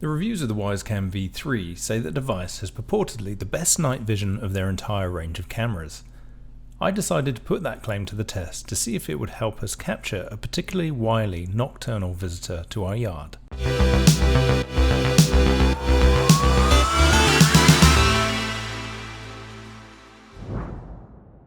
The reviews of the Wyze Cam V3 say that the device has purportedly the best night vision of their entire range of cameras. I decided to put that claim to the test to see if it would help us capture a particularly wily nocturnal visitor to our yard.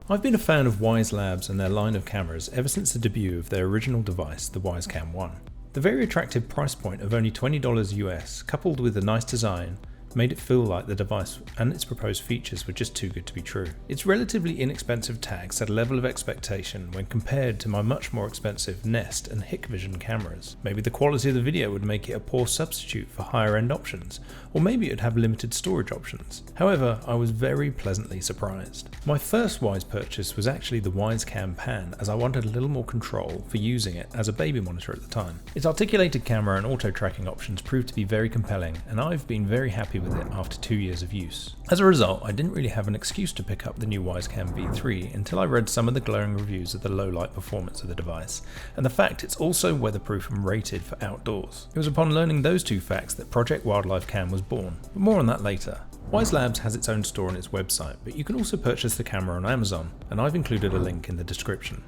I've been a fan of Wyze Labs and their line of cameras ever since the debut of their original device, the Wyze Cam 1. The very attractive price point of only $20 US, coupled with a nice design, made it feel like the device and its proposed features were just too good to be true. Its relatively inexpensive tag set a level of expectation when compared to my much more expensive Nest and Hikvision cameras. Maybe the quality of the video would make it a poor substitute for higher end options, or maybe it would have limited storage options. However, I was very pleasantly surprised. My first Wyze purchase was actually the Wyze Cam Pan, as I wanted a little more control for using it as a baby monitor at the time. Its articulated camera and auto tracking options proved to be very compelling, and I've been very happy with it after 2 years of use. As a result, I didn't really have an excuse to pick up the new Wyze Cam V3 until I read some of the glowing reviews of the low light performance of the device, and the fact it's also weatherproof and rated for outdoors. It was upon learning those two facts that Project Wildlife Cam was born, but more on that later. Wyze Labs has its own store on its website, but you can also purchase the camera on Amazon, and I've included a link in the description.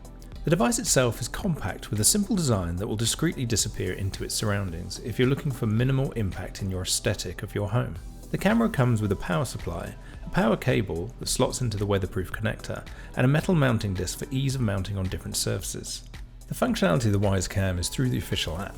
The device itself is compact with a simple design that will discreetly disappear into its surroundings if you're looking for minimal impact in your aesthetic of your home. The camera comes with a power supply, a power cable that slots into the weatherproof connector, and a metal mounting disc for ease of mounting on different surfaces. The functionality of the Wyze Cam is through the official app.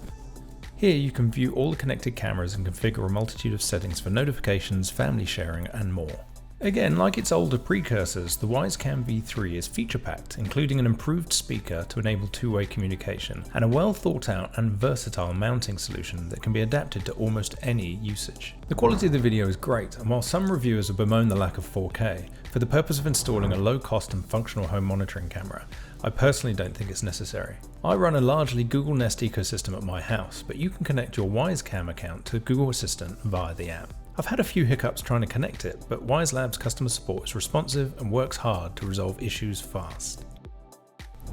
Here you can view all the connected cameras and configure a multitude of settings for notifications, family sharing, and more. Again, like its older precursors, the Wyze Cam V3 is feature-packed, including an improved speaker to enable two-way communication, and a well thought out and versatile mounting solution that can be adapted to almost any usage. The quality of the video is great, and while some reviewers have bemoaned the lack of 4K, for the purpose of installing a low-cost and functional home monitoring camera, I personally don't think it's necessary. I run a largely Google Nest ecosystem at my house, but you can connect your Wyze Cam account to Google Assistant via the app. I've had a few hiccups trying to connect it, but Wyze Labs customer support is responsive and works hard to resolve issues fast.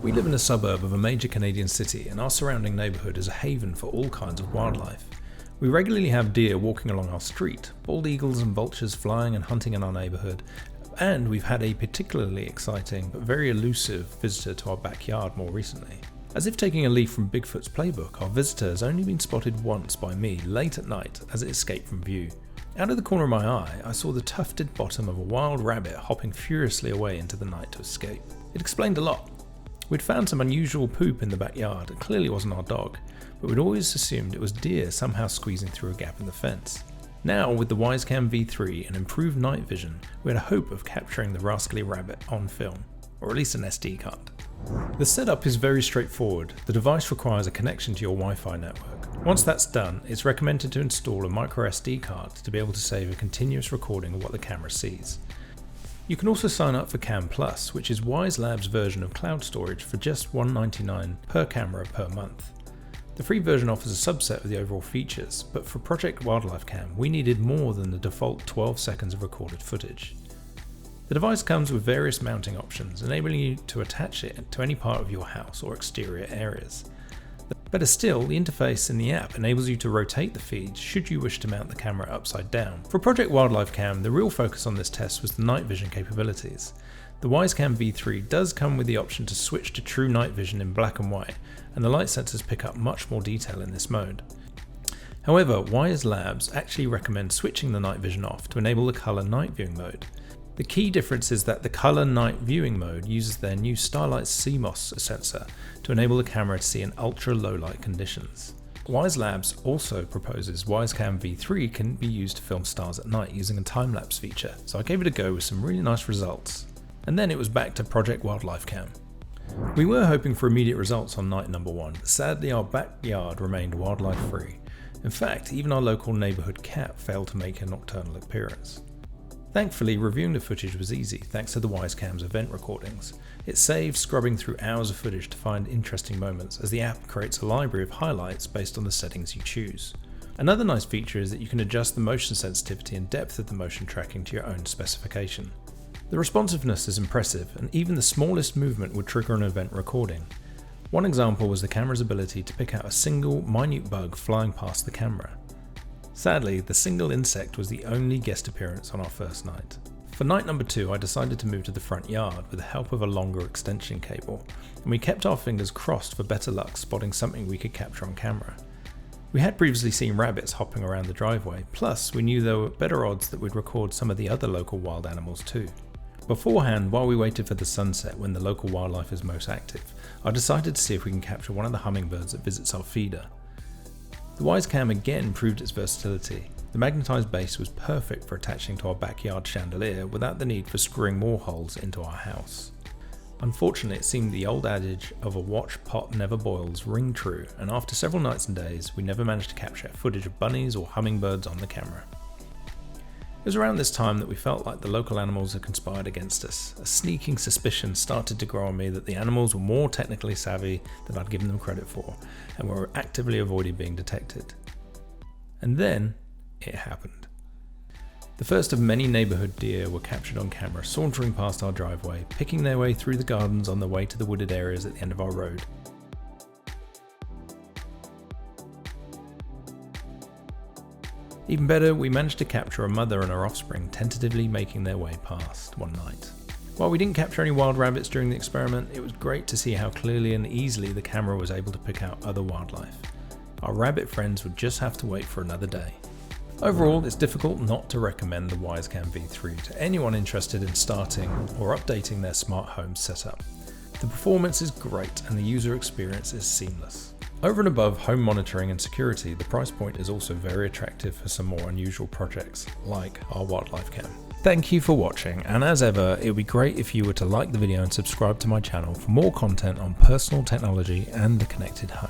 We live in a suburb of a major Canadian city, and our surrounding neighbourhood is a haven for all kinds of wildlife. We regularly have deer walking along our street, bald eagles and vultures flying and hunting in our neighbourhood, and we've had a particularly exciting but very elusive visitor to our backyard more recently. As if taking a leaf from Bigfoot's playbook, our visitor has only been spotted once by me late at night as it escaped from view. Out of the corner of my eye, I saw the tufted bottom of a wild rabbit hopping furiously away into the night to escape. It explained a lot. We'd found some unusual poop in the backyard. It clearly wasn't our dog, but we'd always assumed it was deer somehow squeezing through a gap in the fence. Now, with the Wyze Cam V3 and improved night vision, we had a hope of capturing the rascally rabbit on film, or at least an SD card. The setup is very straightforward. The device requires a connection to your Wi-Fi network. Once that's done, it's recommended to install a micro SD card to be able to save a continuous recording of what the camera sees. You can also sign up for Cam Plus, which is Wyze Labs' version of cloud storage for just $1.99 per camera per month. The free version offers a subset of the overall features, but for Project Wildlife Cam, we needed more than the default 12 seconds of recorded footage. The device comes with various mounting options, enabling you to attach it to any part of your house or exterior areas. Better still, the interface in the app enables you to rotate the feed should you wish to mount the camera upside down. For Project Wildlife Cam, the real focus on this test was the night vision capabilities. The Wyze Cam V3 does come with the option to switch to true night vision in black and white, and the light sensors pick up much more detail in this mode. However, Wyze Labs actually recommend switching the night vision off to enable the color night viewing mode. The key difference is that the color night viewing mode uses their new Starlight CMOS sensor to enable the camera to see in ultra low light conditions. Wyze Labs also proposes Wyze Cam V3 can be used to film stars at night using a time-lapse feature, so I gave it a go with some really nice results. And then it was back to Project Wildlife Cam. We were hoping for immediate results on night number 1, but sadly our backyard remained wildlife free. In fact, even our local neighbourhood cat failed to make a nocturnal appearance. Thankfully, reviewing the footage was easy thanks to the Wyze Cam's event recordings. It saved scrubbing through hours of footage to find interesting moments, as the app creates a library of highlights based on the settings you choose. Another nice feature is that you can adjust the motion sensitivity and depth of the motion tracking to your own specification. The responsiveness is impressive, and even the smallest movement would trigger an event recording. One example was the camera's ability to pick out a single minute bug flying past the camera. Sadly, the single insect was the only guest appearance on our first night. For night number 2, I decided to move to the front yard with the help of a longer extension cable, and we kept our fingers crossed for better luck spotting something we could capture on camera. We had previously seen rabbits hopping around the driveway, plus we knew there were better odds that we'd record some of the other local wild animals too. Beforehand, while we waited for the sunset when the local wildlife is most active, I decided to see if we can capture one of the hummingbirds that visits our feeder. The Wyze Cam again proved its versatility. The magnetised base was perfect for attaching to our backyard chandelier without the need for screwing more holes into our house. Unfortunately, it seemed the old adage of a watch pot never boils ring true, and after several nights and days, we never managed to capture footage of bunnies or hummingbirds on the camera. It was around this time that we felt like the local animals had conspired against us. A sneaking suspicion started to grow on me that the animals were more technically savvy than I'd given them credit for, and were actively avoiding being detected. And then, it happened. The first of many neighbourhood deer were captured on camera sauntering past our driveway, picking their way through the gardens on their way to the wooded areas at the end of our road. Even better, we managed to capture a mother and her offspring tentatively making their way past one night. While we didn't capture any wild rabbits during the experiment, it was great to see how clearly and easily the camera was able to pick out other wildlife. Our rabbit friends would just have to wait for another day. Overall, it's difficult not to recommend the Wyze Cam V3 to anyone interested in starting or updating their smart home setup. The performance is great and the user experience is seamless. Over and above home monitoring and security, the price point is also very attractive for some more unusual projects, like our wildlife cam. Thank you for watching, and as ever, it would be great if you were to like the video and subscribe to my channel for more content on personal technology and the connected home.